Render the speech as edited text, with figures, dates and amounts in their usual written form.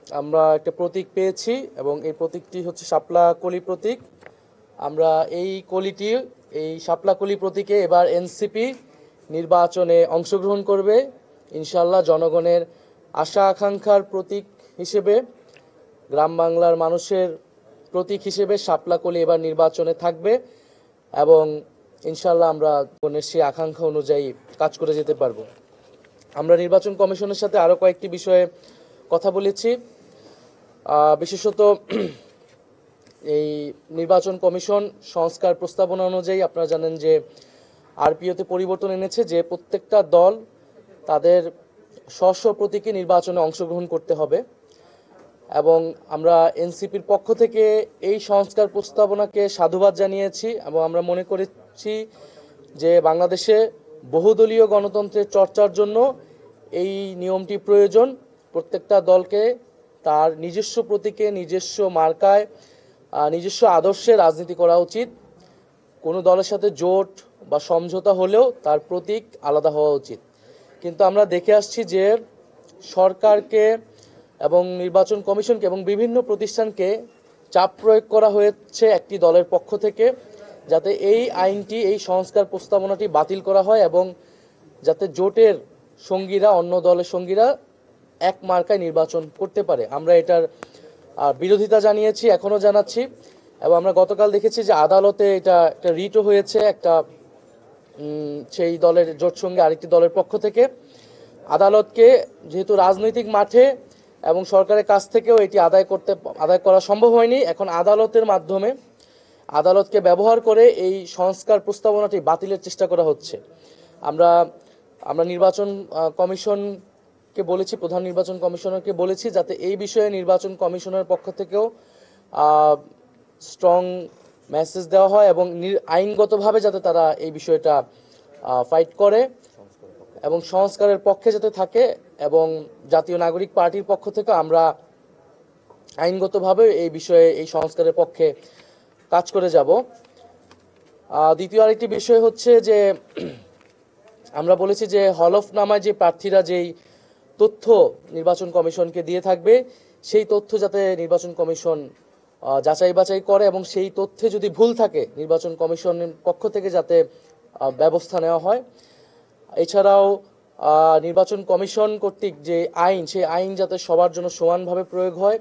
আমরা একটা প্রতীক পেয়েছি এবং এই প্রতীকটি হচ্ছে শাপলা কলি প্রতীক। আমরা এই শাপলা কলি প্রতীকে এবার এনসিপি নির্বাচনে অংশগ্রহণ করবে ইনশাল্লাহ। জনগণের আশা আকাঙ্ক্ষার প্রতীক হিসেবে, গ্রাম বাংলার মানুষের প্রতীক হিসেবে শাপলা কলি এবার নির্বাচনে থাকবে এবং ইনশাল্লাহ আমরা জনগণের সেই আকাঙ্ক্ষা অনুযায়ী কাজ করে যেতে পারবো। আমরা নির্বাচন কমিশনের সাথে আরও কয়েকটি বিষয়ে কথা বলেছি। বিশেষত এই নির্বাচন কমিশন সংস্কার প্রস্তাবনা অনুযায়ী আপনারা জানেন যে আরপিওতে পরিবর্তন এনেছে, যে প্রত্যেকটা দল তাদের স্ব প্রতীকে নির্বাচনে অংশগ্রহণ করতে হবে এবং আমরা এনসিপির পক্ষ থেকে এই সংস্কার প্রস্তাবনাকে সাধুবাদ জানিয়েছি এবং আমরা মনে করেছি যে বাংলাদেশে বহুদলীয় গণতন্ত্রের চর্চার জন্য এই নিয়মটি প্রয়োজন। প্রত্যেকটা দলকে তার নিজস্ব প্রতীকে, নিজস্ব মার্কায়, নিজস্ব আদর্শে রাজনীতি করা উচিত। কোনো দলের সাথে জোট বা সমঝোতা হলেও তার প্রতীক আলাদা হওয়া উচিত। কিন্তু আমরা দেখে আসছি যে সরকারকে এবং নির্বাচন কমিশনকে এবং বিভিন্ন প্রতিষ্ঠানকে চাপ প্রয়োগ করা হয়েছে একটি দলের পক্ষ থেকে, যাতে এই আইনটি, এই সংস্কার প্রস্তাবনাটি বাতিল করা হয় এবং যাতে জোটের সঙ্গীরা, অন্য দলের সঙ্গীরা এক মার্কায় নির্বাচন করতে পারে। আমরা এটার বিরোধিতা জানিয়েছি, এখনও জানাচ্ছি এবং আমরা গতকাল দেখেছি যে আদালতে এটা একটা রিটও হয়েছে একটা সেই দলের জোট সঙ্গে আরেকটি দলের পক্ষ থেকে। আদালতকে, যেহেতু রাজনৈতিক মাঠে এবং সরকারের কাছ থেকেও এটি আদায় করা সম্ভব হয়নি, এখন আদালতের মাধ্যমে, আদালতকে ব্যবহার করে এই সংস্কার প্রস্তাবনাটি বাতিলের চেষ্টা করা হচ্ছে। আমরা নির্বাচন কমিশনকে বলেছি, প্রধান নির্বাচন কমিশনারকে বলেছি যাতে এই বিষয়ে নির্বাচন কমিশনের পক্ষ থেকেও স্ট্রং মেসেজ দেওয়া হয় এবং আইনগতভাবে যাতে তারা এই বিষয়টা ফাইট করে এবং সংস্কারের পক্ষে যাতে থাকে। এবং জাতীয় নাগরিক পার্টির পক্ষ থেকে আমরা আইনগতভাবে এই বিষয়ে, এই সংস্কারের পক্ষে কাজ করে যাব। দ্বিতীয় আরেকটি বিষয় হচ্ছে যে আমরা বলেছি যে হলফনামায় যে প্রার্থীরা যেই তথ্য নির্বাচন কমিশনকে দিয়ে থাকবে, সেই তথ্য যাতে নির্বাচন কমিশন যাচাই বাছাই করে এবং সেই তথ্যে যদি ভুল থাকে নির্বাচন কমিশনের পক্ষ থেকে যাতে ব্যবস্থা নেওয়া হয়। এছাড়াও নির্বাচন কমিশন কর্তৃক যে আইন, সেই আইন যাতে সবার জন্য সমানভাবে প্রয়োগ হয়